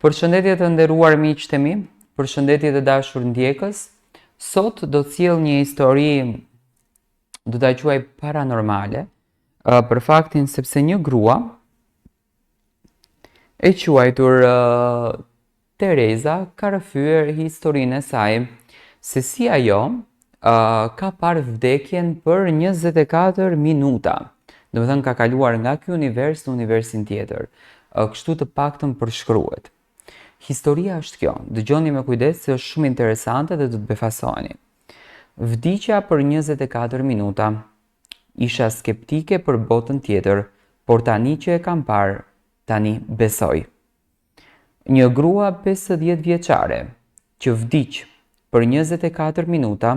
Përshëndetje të nderuar miq të mi, përshëndetje të dashur ndjekës. Sot do të sjell një histori, do ta quaj paranormale, për faktin sepse një grua e quajtur Tereza ka rrëfyer historinë e saj se si ajo ka parë vdekjen për 24 minuta. Do të thënë ka kaluar nga ky univers në universin tjetër. Kështu të paktën përshkruhet. Historia është kjo, dëgjoni me kujdes se është shumë interesante dhe do të befasoni. Vdiqja për 24 minuta. Isha skeptike për botën tjetër, por tani që e kam parë, tani besoj. Një grua 50 vjeçare që vdiq për 24 minuta,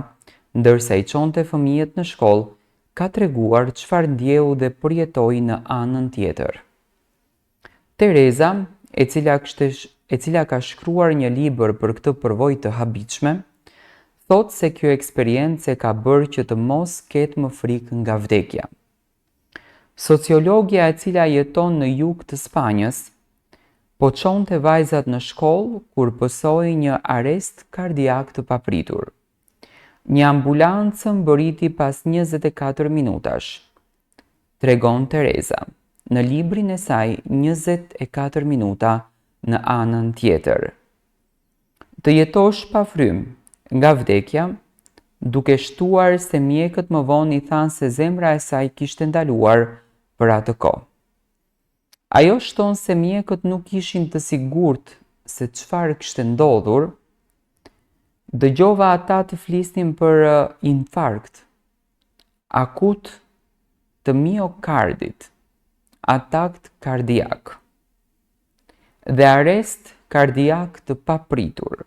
ndërsa i çonte fëmijët në shkollë, ka treguar çfarë ndjeu dhe përjetoi në anën tjetër. Tereza, e cila ka shkruar një libër për këtë përvojë të habitshme, thotë se kjo eksperiencë ka bërë që të mos ketë më frikë nga vdekja. Sociologja e cila jeton në jug të Spanjës, po çonte vajzat në shkollë kur pësoi një arrest kardiak të papritur. Një ambulancë mbërriti pas 24 minutash, tregon Tereza në librin e saj 24 minuta në anën tjetër. Të jetosh pa frymë nga vdekja, duke shtuar se mjekët më vonë i thanë se zemra e saj kishte ndaluar për atë kohë. Ajo shton se mjekët nuk ishin të sigurt se çfarë kishte ndodhur. Dëgjova ata të flisnin për infarkt, akut të miokardit, atakt kardiak dhe arrest kardiak të papritur,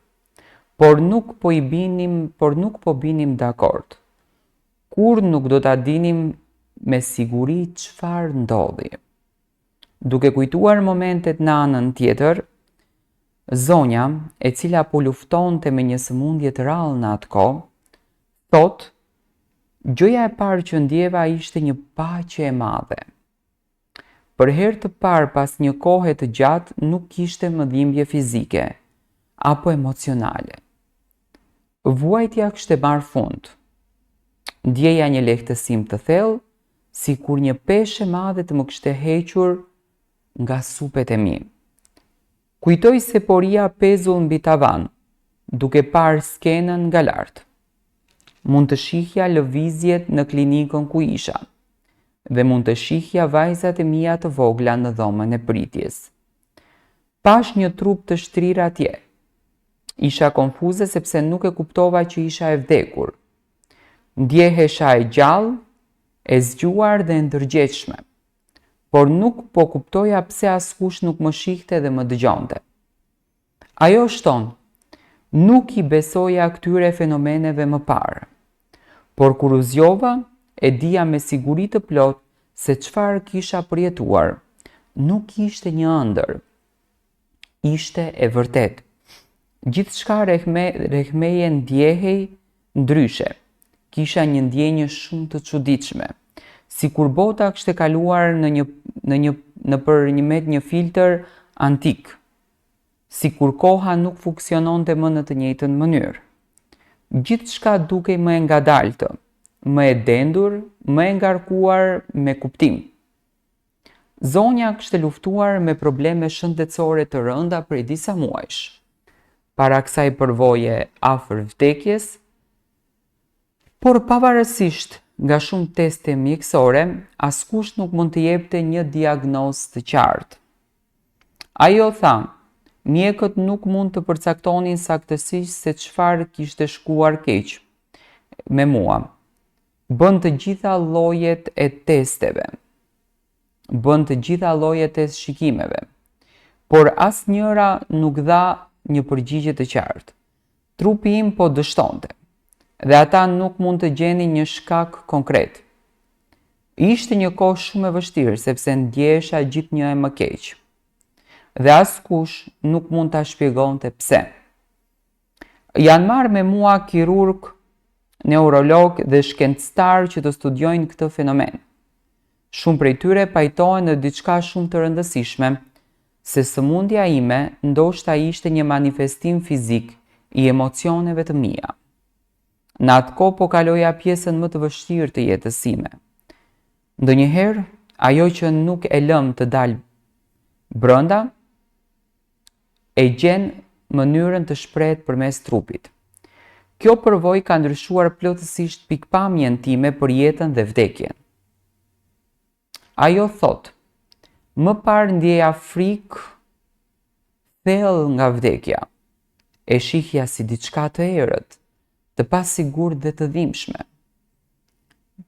por nuk po binim dakord. Kur nuk do ta dinim me siguri çfarë ndodhi. Duke kujtuar momentet në anën tjetër, zonja, e cila po luftonte me një sëmundje të rrallë në atë kohë, thotë, gjëja e parë që ndjeva ishte një paqe e madhe. Për herë të parë pas një kohe të gjatë nuk kishte më dhimbje fizike apo emocionale. Vuajtja kishte marrë fund. Ndjeja një lehtësim të thellë, sikur një peshë e madhe të më kishte hequr nga supet e mi. Kujtoj se poria pezull mbi tavan, duke parë skenën nga lart. Mund të shihja lëvizjet në klinikën ku isha, dhe mund të shihja vajzat e mia të vogla në dhomën e pritjes. Pash një trup të shtrirë atje. Isha konfuze sepse nuk e kuptova që isha e vdekur. Ndjehesha e gjallë, e zgjuar dhe ndërgjegjshme, por nuk po kuptoja pse askush nuk më shihte dhe më dëgjonte. Ajo shton, nuk i besoja këtyre fenomeneve më parë, por kur u zgjova, e dija me siguri të plot se çfarë kisha përjetuar. Nuk ishte një ëndër. Ishte e vërtet. Gjithçka rreth meje ndjehej ndryshe. Kisha një ndjenjë shumë të çuditshme, sikur bota kishte kaluar nëpër një filtr antik, sikur koha nuk funksiononte më në të njëjtën mënyrë. Gjithçka dukej më e ngadaltë, më e dendur, më e ngarkuar me kuptim. Zonja kishte luftuar me probleme shëndetësore të rënda prej disa muajsh. Para kësaj përvoje afër vdekjes, por pavarësisht nga shumë teste mjekësore, askush nuk mund të jepte një diagnozë të qartë. Ajo tha, mjekët nuk mund të përcaktonin saktësisht se çfarë kishte shkuar keq me mua. Bën të gjitha llojet e testeve. Bën të gjitha llojet e shikimeve, por asnjëra nuk dha një përgjigje të qartë. Trupi im po dështonte, dhe ata nuk mund të gjenin një shkak konkret. Ishte një kohë shumë e vështirë sepse ndjehesha gjithnjë e më keq, dhe askush nuk mund ta shpjegonte pse. Janë marrë me mua kirurg, neurolog dhe shkencëtar që të studiojnë këtë fenomen. Shumë prej tyre pajtohen në diçka shumë të rëndësishme, se sëmundja ime ndoshta ishte një manifestim fizik i emocioneve të mia. Në atë kohë po kaloja pjesën më të vështirë të jetës sime. Ndonjëherë, ajo që nuk e lëm të dalë brenda, e gjen mënyrën të shprehet përmes trupit. Kjo përvojë ka ndryshuar plotësisht pikpamjen time për jetën dhe vdekjen. Ajo thot, më parë ndjeja frikë thellë nga vdekja. E shihja si diçka të errët, të pasigurt dhe të dhimbshme.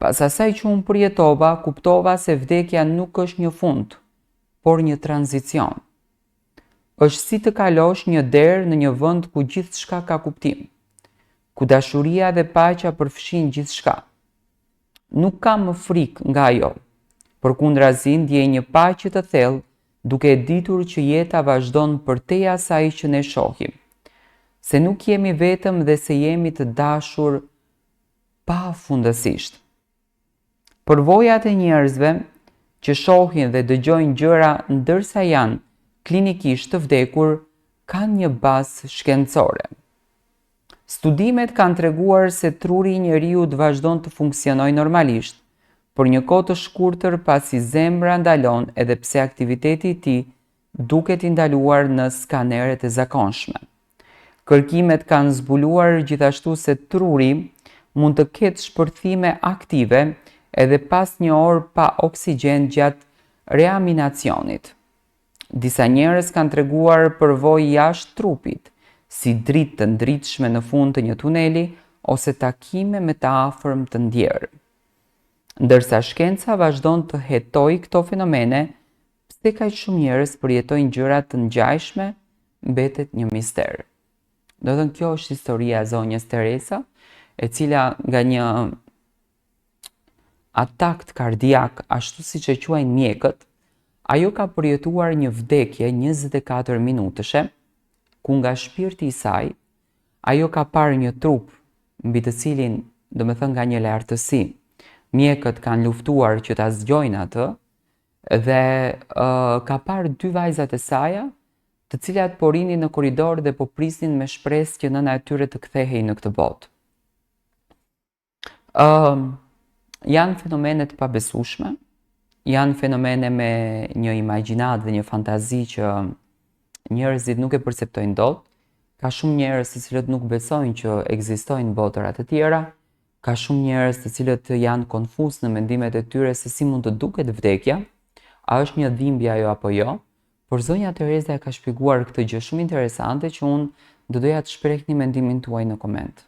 Pas asaj që unë përjetova, kuptova se vdekja nuk është një fund, por një tranzicion. Është si të kalosh një derë në një vend ku gjithçka ka kuptim, ku dashuria dhe paqja përfshin gjithçka. Nuk kam më frikë nga ajo, përkundrazi ndjej një paqe të thellë, duke ditur që jeta vazhdon përtej asaj që ne shohim. Se nuk jemi vetëm dhe se jemi të dashur pafundësisht. Përvojat e njerëzve që shohin dhe dëgjojnë gjëra ndërsa janë klinikisht të vdekur kanë një bazë shkencore. Studimet kanë treguar se truri i njeriut vazhdon të funksionojë normalisht, por një kohë të shkurtër pasi zemra ndalon edhe pse aktiviteti i tij duket i ndaluar në skaneret e zakonshme. Kërkimet kanë zbuluar gjithashtu se truri mund të ketë shpërthime aktive edhe pas një orë pa oksigjen gjatë reanimacionit. Disa njerëz kanë treguar përvojë jashtë trupit, si dritë të ndritshme në fund të një tuneli ose takime me të afërm të ndjerë. Ndërsa shkenca vazhdon të hetojë këto fenomene, pse kaq shumë njerëz përjetojnë gjëra të ngjashme, mbetet një mister. Do thënë, kjo është historia e zonjës Teresa, e cila nga një atakt kardiak, ashtu siç e quajnë mjekët, ajo ka përjetuar një vdekje 24 minutëshe, ku nga shpirti i saj, ajo ka parë një trup mbi të cilin, domethënë nga një lartësi, mjekët kanë luftuar që ta zgjojnë atë, dhe ka parë dy vajzat e saj, të cilat po rinin në korridor dhe po prisnin me shpresë që nëna e tyre të kthehej në këtë botë. Janë fenomene të pabesueshme, janë fenomene me një imagjinat dhe një fantazi që njerëzit nuk e perceptojnë dot. Ka shumë njerëz të cilët nuk besojnë që ekzistojnë botëra të tjera, ka shumë njerëz të cilët janë konfuz në mendimet e tyre se si mund të duket vdekja, a është një dhimbje ajo apo jo. Por zonja Teresa ka shpjeguar këtë gjë shumë interesante që unë do doja të shprehni mendimin tuaj në koment.